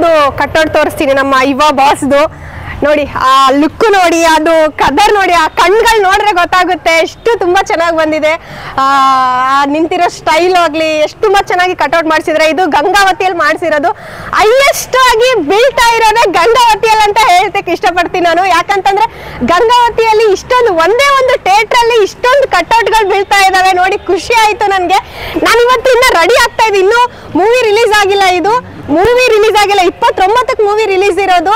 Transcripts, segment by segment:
ಇನ್ನೊಂದು ಕಟ್ಔಟ್ ತೋರಿಸ್ತೀನಿ ನಮ್ಮ ಯುವ ಬಾಸ್ದು. ನೋಡಿ ಆ ಲುಕ್ ನೋಡಿ, ಅದು ಕದರ್ ನೋಡಿ, ಆ ಕಣ್ಗಳು ನೋಡ್ರೆ ಗೊತ್ತಾಗುತ್ತೆ ಎಷ್ಟು ತುಂಬಾ ಚೆನ್ನಾಗಿ ಬಂದಿದೆ. ನಿಂತಿರೋ ಸ್ಟೈಲ್ ಆಗ್ಲಿ ಎಷ್ಟು ತುಂಬಾ ಚೆನ್ನಾಗಿ ಕಟ್ಔಟ್ ಮಾಡಿಸಿದ್ರೆ. ಇದು ಗಂಗಾವತಿಯಲ್ಲಿ ಮಾಡಿಸಿರೋದು, ಹೈಯೆಸ್ಟ್ ಆಗಿ ಬೀಳ್ತಾ ಇರೋದೇ ಗಂಗಾವತಿಯಲ್ಲಿ ಅಂತ ಹೇಳ್ತಕ್ಕೆ ಇಷ್ಟಪಡ್ತೀನಿ ನಾನು. ಯಾಕಂತಂದ್ರೆ ಗಂಗಾವತಿಯಲ್ಲಿ ಇಷ್ಟೊಂದು ಒಂದೇ ಒಂದು ಥಿಯೇಟರ್ ಅಲ್ಲಿ ಇಷ್ಟೊಂದು ಕಟ್ಔಟ್ಗಳು ಬೀಳ್ತಾ ಇದಾವೆ ನೋಡಿ, ಖುಷಿ ಆಯ್ತು ನನಗೆ. ನಾನು ಇವತ್ತು ಇನ್ನ ರೆಡಿ ಆಗ್ತಾ ಇದ್ದೀನಿ, ಇನ್ನು ಮೂವಿ ರಿಲೀಸ್ ಆಗಿಲ್ಲ. ಇದು ಮೂವಿ ರಿಲೀಸ್ ಆಗಿಲ್ಲ, 29ಕ್ಕೆ ಮೂವಿ ರಿಲೀಸ್ ಇರೋದು.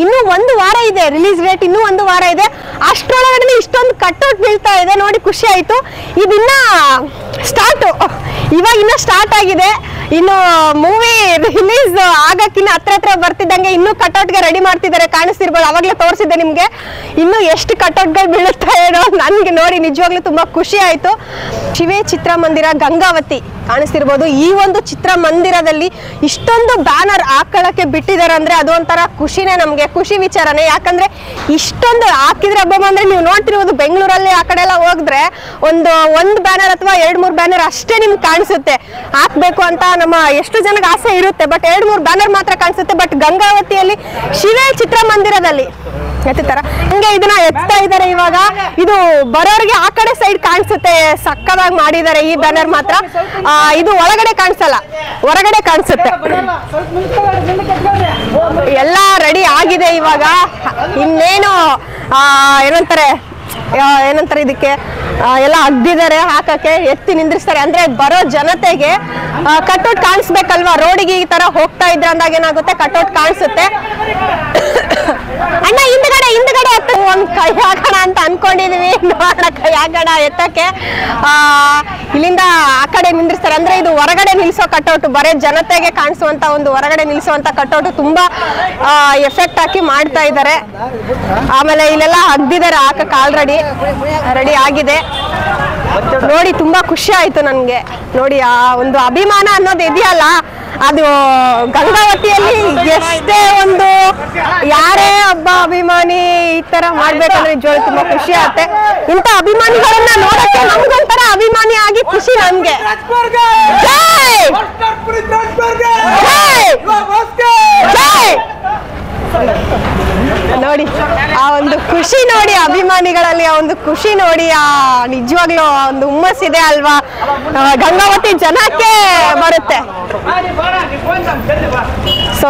ಇನ್ನೂ 1 ವಾರ ಇದೆ ರಿಲೀಸ್ ಡೇಟ್, ಇನ್ನೂ 1 ವಾರ ಇದೆ. ಅಷ್ಟರೊಳಗಡೆ ಇಷ್ಟೊಂದು ಕಟ್ಔಟ್ ಬೀಳ್ತಾ ಇದೆ ನೋಡಿ, ಖುಷಿ ಆಯ್ತು. ಇದಿನ್ನ ಸ್ಟಾರ್ಟ್, ಇವಾಗ ಇನ್ನ ಸ್ಟಾರ್ಟ್ ಆಗಿದೆ. ಇನ್ನು ಮೂವಿ ರಿಲೀಸ್ ಆಗಕ್ಕಿನ್ನ ಹತ್ರ ಬರ್ತಿದ್ದಂಗೆ ಇನ್ನೂ ಕಟ್ಔಟ್ಗೆ ರೆಡಿ ಮಾಡ್ತಿದ್ದಾರೆ, ಕಾಣಿಸ್ತಿರ್ಬೋದು. ಅವಾಗಲೇ ತೋರಿಸಿದ್ದೆ ನಿಮ್ಗೆ. ಇನ್ನು ಎಷ್ಟು ಕಟ್ಔಟ್ಗಳು ಬೀಳುತ್ತಾ ಏನೋ ನನ್ಗೆ ನೋಡಿ ನಿಜವಾಗ್ಲೂ ತುಂಬಾ ಖುಷಿ ಆಯ್ತು. ಶಿವೆ ಚಿತ್ರಮಂದಿರ ಗಂಗಾವತಿ ಕಾಣಿಸ್ತಿರ್ಬೋದು. ಈ ಒಂದು ಚಿತ್ರಮಂದಿರದಲ್ಲಿ ಇಷ್ಟೊಂದು ಬ್ಯಾನರ್ ಹಾಕೊಳ್ಳಕ್ಕೆ ಬಿಟ್ಟಿದ್ದಾರೆ ಅಂದ್ರೆ ಅದು ಒಂಥರ ಖುಷಿನೇ, ನಮ್ಗೆ ಖುಷಿ ವಿಚಾರನೇ. ಯಾಕಂದ್ರೆ ಇಷ್ಟೊಂದು ಹಾಕಿದ್ರೆ ಹಬ್ಬ ಅಂದ್ರೆ ನೀವು ನೋಡ್ತಿರ್ಬೋದು, ಬೆಂಗಳೂರಲ್ಲಿ ಆ ಕಡೆ ಎಲ್ಲ ಹೋಗಿದ್ರೆ ಒಂದು ಬ್ಯಾನರ್ ಅಥವಾ 2-3 ಬ್ಯಾನರ್ ಅಷ್ಟೇ ನಿಮ್ಗೆ ಕಾಣಿಸುತ್ತೆ. ಹಾಕ್ಬೇಕು ಅಂತ ನಮ್ಮ ಎಷ್ಟು ಜನಕ್ಕೆ ಆಸೆ ಇರುತ್ತೆ, ಬಟ್ 2-3 ಬ್ಯಾನರ್ ಮಾತ್ರ ಕಾಣಿಸುತ್ತೆ. ಬಟ್ ಗಂಗಾವತಿಯಲ್ಲಿ ಶಿವೆ ಚಿತ್ರಮಂದಿರದಲ್ಲಿ ಎತ್ತರ ಹಂಗೆ ಇದನ್ನ ಎತ್ತಾ ಇದ್ದಾರೆ. ಇವಾಗ ಇದು ಬರೋರಿಗೆ ಆ ಕಡೆ ಸೈಡ್ ಕಾಣಿಸುತ್ತೆ, ಸಕ್ಕದಾಗಿ ಮಾಡಿದ್ದಾರೆ ಈ ಬ್ಯಾನರ್ ಮಾತ್ರ. ಇದು ಒಳಗಡೆ ಕಾಣಿಸಲ್ಲ, ಹೊರಗಡೆ ಕಾಣಿಸುತ್ತೆ. ಎಲ್ಲ ರೆಡಿ ಆಗಿದೆ ಇವಾಗ. ಇನ್ನೇನು ಏನಂತಾರೆ ಇದಕ್ಕೆ ಎಲ್ಲ ಅಗ್ದಿದ್ದಾರೆ ಹಾಕಕ್ಕೆ, ಎತ್ತಿ ನಿಂದ್ರಿಸ್ತಾರೆ. ಅಂದ್ರೆ ಬರೋ ಜನತೆಗೆ ಕಟ್ಔಟ್ ಕಾಣಿಸ್ಬೇಕಲ್ವಾ, ರೋಡಿಗೆ ಈ ತರ ಹೋಗ್ತಾ ಇದ್ರೆ ಅಂದಾಗ ಏನಾಗುತ್ತೆ, ಕಟ್ಔಟ್ ಕಾಣಿಸುತ್ತೆ. ಅಣ್ಣ ಹಿಂದ್ಗಡೆ ಒಂದ್ ಕೈ ಹಾಕೋಣ ಅಂತ ಅನ್ಕೊಂಡಿದೀವಿ, ನೋಡೋಣ ಕೈ ಹಾಕೋಣ ಎತ್ತಕ್ಕೆ. ಇಲ್ಲಿಂದ ಆ ಕಡೆ ನಿಂದ್ರಿಸ್ತಾರೆ. ಅಂದ್ರೆ ಇದು ಹೊರಗಡೆ ನಿಲ್ಸೋ ಕಟ್ಔಟ್, ಬರೇ ಜನತೆಗೆ ಕಾಣಿಸುವಂತ ಒಂದು ಹೊರಗಡೆ ನಿಲ್ಸುವಂತ ಕಟ್ಔಟ್ ತುಂಬಾ ಎಫೆಕ್ಟ್ ಹಾಕಿ ಮಾಡ್ತಾ ಇದ್ದಾರೆ. ಆಮೇಲೆ ಇಲ್ಲೆಲ್ಲ ಹಗ್ದಿದ್ದಾರೆ ಹಾಕಕ್ಕೆ, ಆಲ್ರೆಡಿ ರೆಡಿ ಆಗಿದೆ ನೋಡಿ. ತುಂಬಾ ಖುಷಿ ಆಯ್ತು ನನ್ಗೆ ನೋಡಿ. ಆ ಒಂದು ಅಭಿಮಾನ ಅನ್ನೋದು ಇದೆಯಲ್ಲ, ಅದು ಗಂಗಾವತಿಯಲ್ಲಿ ಎಷ್ಟೇ ಒಂದು ಯಾರೇ ಒಬ್ಬ ಅಭಿಮಾನಿ ಈ ತರ ಮಾಡ್ಬೇಕಂದ್ರೆ ನಿಜವಾಗ್ಲೂ ತುಂಬಾ ಖುಷಿ ಆಗುತ್ತೆ. ಇಂಥ ಅಭಿಮಾನಿಗಳನ್ನ ನೋಡಕ್ಕೆ ನಮ್ಗೊಂಥರ ಅಭಿಮಾನಿ ಆಗಿ ಖುಷಿ ನಮ್ಗೆ. ನೋಡಿ ಆ ಒಂದು ಖುಷಿ ನೋಡಿ, ಅಭಿಮಾನಿಗಳಲ್ಲಿ ಆ ಒಂದು ಖುಷಿ ನೋಡಿ, ಆ ನಿಜವಾಗ್ಲೂ ಒಂದು ಹುಮ್ಮಸ್ಸಿದೆ ಅಲ್ವಾ, ಗಂಗಾವತಿ ಜನಕ್ಕೆ ಬರುತ್ತೆ. ಸೊ